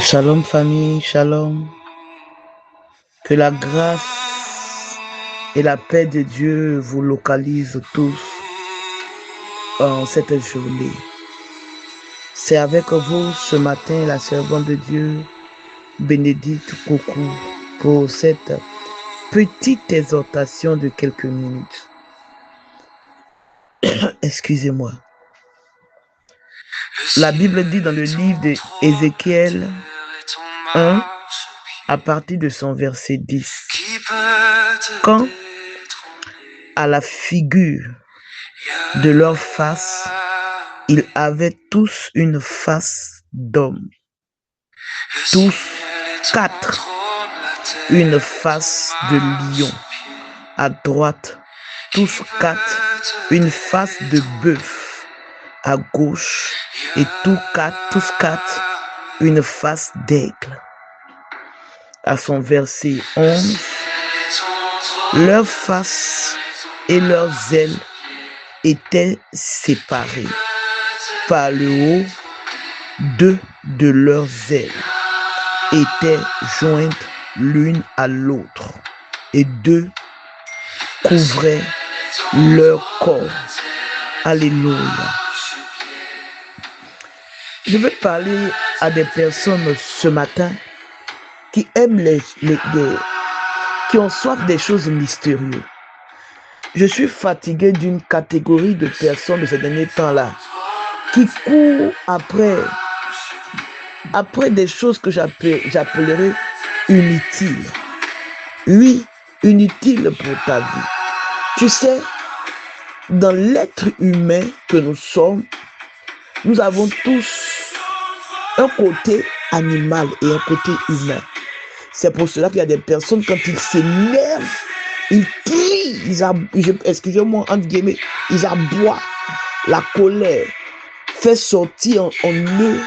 Shalom famille, shalom. Que la grâce et la paix de Dieu vous localisent tous en cette journée. C'est avec vous ce matin la servante de Dieu, Bénédicte Coucou, pour cette petite exhortation de quelques minutes. Excusez-moi. La Bible dit dans le livre d'Ézéchiel 1, à partir de son verset 10, quand à la figure de leur face, ils avaient tous une face d'homme, tous quatre une face de lion, à droite, tous quatre une face de bœuf, à gauche, et tous quatre une face d'aigle. À son verset 11, leurs faces et leurs ailes étaient séparées par le haut. Deux de leurs ailes étaient jointes l'une à l'autre et deux couvraient leur corps. Alléluia. Je veux parler à des personnes ce matin qui aiment qui ont soif des choses mystérieuses. Je suis fatigué d'une catégorie de personnes de ces derniers temps-là qui courent après des choses que j'appellerais inutiles. Oui, inutiles pour ta vie. Tu sais, dans l'être humain que nous sommes, nous avons tous un côté animal et un côté humain. C'est pour cela qu'il y a des personnes, quand ils s'énervent, ils crient, excusez-moi, entre guillemets, ils aboient. La colère fait sortir en eux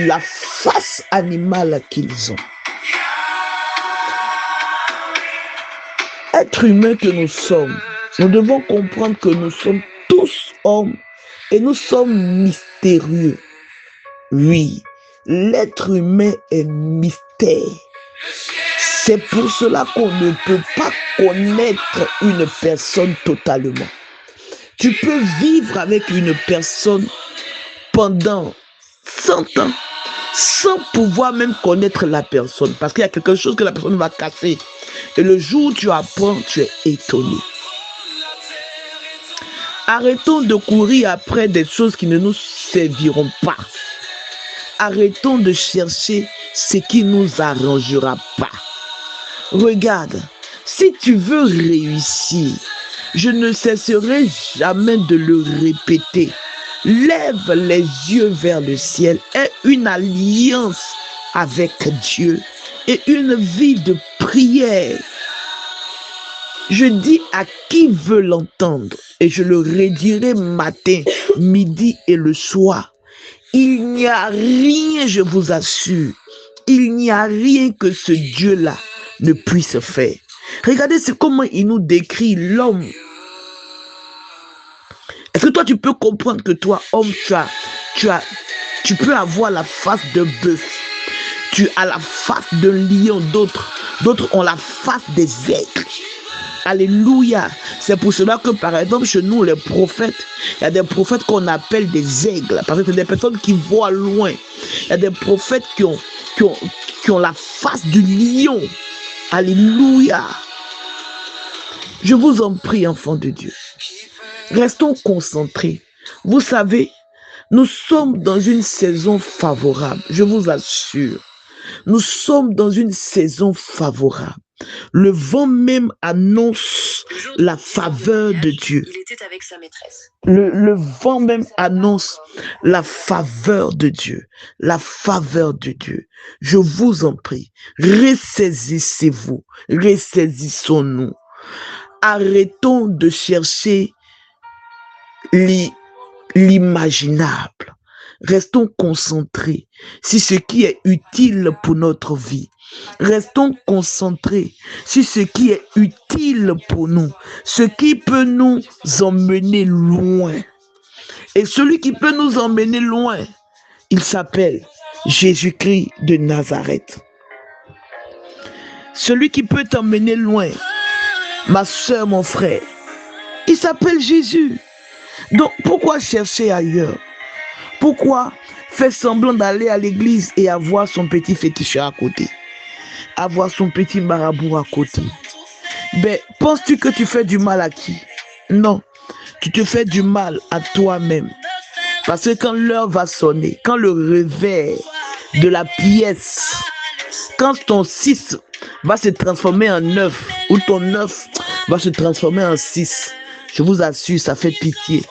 la face animale qu'ils ont. Être humain que nous sommes, nous devons comprendre que nous sommes tous hommes et nous sommes mystérieux. Oui, l'être humain est mystère. C'est pour cela qu'on ne peut pas connaître une personne totalement. Tu peux vivre avec une personne pendant 100 ans sans pouvoir même connaître la personne. Parce qu'il y a quelque chose que la personne va casser. Et le jour où tu apprends, tu es étonné. Arrêtons de courir après des choses qui ne nous serviront pas. Arrêtons de chercher ce qui ne nous arrangera pas. Regarde, si tu veux réussir, je ne cesserai jamais de le répéter. Lève les yeux vers le ciel. Aie une alliance avec Dieu et une vie de prière. Je dis à qui veut l'entendre, et je le redirai matin, midi et le soir. Il n'y a rien, je vous assure, il n'y a rien que ce Dieu-là ne puisse faire. Regardez comment il nous décrit l'homme. Est-ce que toi, tu peux comprendre que toi, homme, tu peux avoir la face de bœuf, tu as la face de lion, d'autres ont la face des aigles. Alléluia. C'est pour cela que, par exemple, chez nous, les prophètes, il y a des prophètes qu'on appelle des aigles, parce que c'est des personnes qui voient loin. Il y a des prophètes qui ont la face du lion. Alléluia. Je vous en prie, enfants de Dieu. Restons concentrés. Vous savez, nous sommes dans une saison favorable, je vous assure. Nous sommes dans une saison favorable. Le vent même annonce la faveur de Dieu. Il était avec sa maîtresse. Le vent même annonce la faveur de Dieu. La faveur de Dieu. Je vous en prie, ressaisissez-vous, ressaisissons-nous. Arrêtons de chercher l'imaginable. Restons concentrés sur ce qui est utile pour notre vie. Restons concentrés sur ce qui est utile pour nous, ce qui peut nous emmener loin. Et celui qui peut nous emmener loin, il s'appelle Jésus-Christ de Nazareth. Celui qui peut t'emmener loin, ma soeur, mon frère, il s'appelle Jésus. Donc pourquoi chercher ailleurs? Pourquoi faire semblant d'aller à l'église et avoir son petit féticheur à côté? Avoir son petit marabout à côté? Ben, penses-tu que tu fais du mal à qui? Non, tu te fais du mal à toi-même. Parce que quand l'heure va sonner, quand le réveil de la pièce, quand ton 6 va se transformer en 9, ou ton 9 va se transformer en 6, je vous assure, ça fait pitié.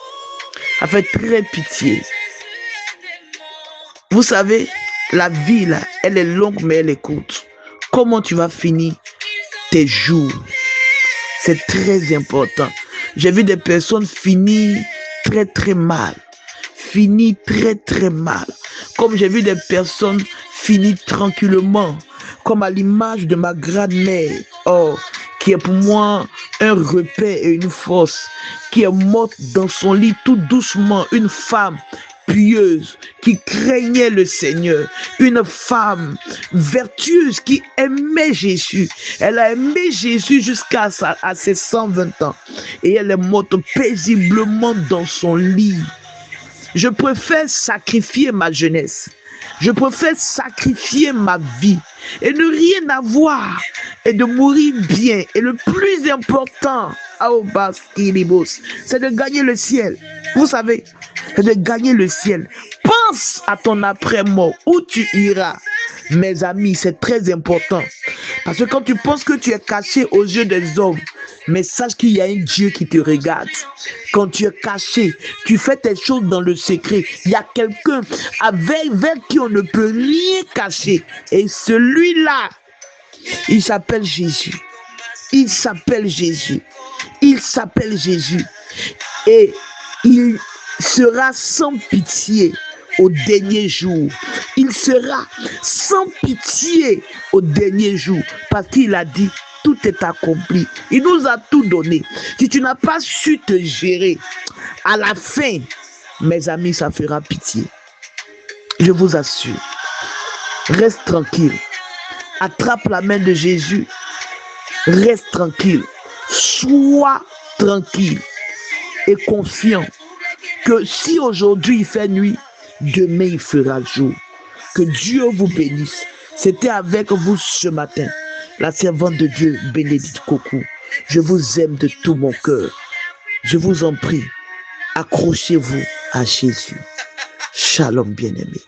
Ça fait très pitié. Vous savez, la vie, là, elle est longue, mais elle est courte. Comment tu vas finir tes jours? C'est très important. J'ai vu des personnes finir très, très mal. Finir très, très mal. Comme j'ai vu des personnes finir tranquillement. Comme à l'image de ma grand-mère. Oh, qui est pour moi un repère et une force. Qui est morte dans son lit tout doucement. Une femme pieuse, qui craignait le Seigneur, une femme vertueuse qui aimait Jésus. Elle a aimé Jésus jusqu'à ses 120 ans et elle est morte paisiblement dans son lit. Je préfère sacrifier ma jeunesse. Je préfère sacrifier ma vie et ne rien avoir et de mourir bien. Et le plus important, c'est de gagner le ciel. Vous savez, c'est de gagner le ciel. Pense à ton après-mort, où tu iras. Mes amis, c'est très important. Parce que quand tu penses que tu es caché aux yeux des hommes, mais sache qu'il y a un Dieu qui te regarde. Quand tu es caché, tu fais tes choses dans le secret. Il y a quelqu'un vers qui on ne peut rien cacher. Et celui-là, il s'appelle Jésus. Il s'appelle Jésus. Il s'appelle Jésus. Et il sera sans pitié au dernier jour. Il sera sans pitié au dernier jour. Parce qu'il a dit, tout est accompli. Il nous a tout donné. Si tu n'as pas su te gérer, à la fin, mes amis, ça fera pitié. Je vous assure. Reste tranquille. Attrape la main de Jésus. Reste tranquille. Sois tranquille et confiant que si aujourd'hui il fait nuit, demain il fera jour. Que Dieu vous bénisse. C'était avec vous ce matin, la servante de Dieu, Bénédicte Kokou. Je vous aime de tout mon cœur. Je vous en prie, accrochez-vous à Jésus. Shalom bien-aimé.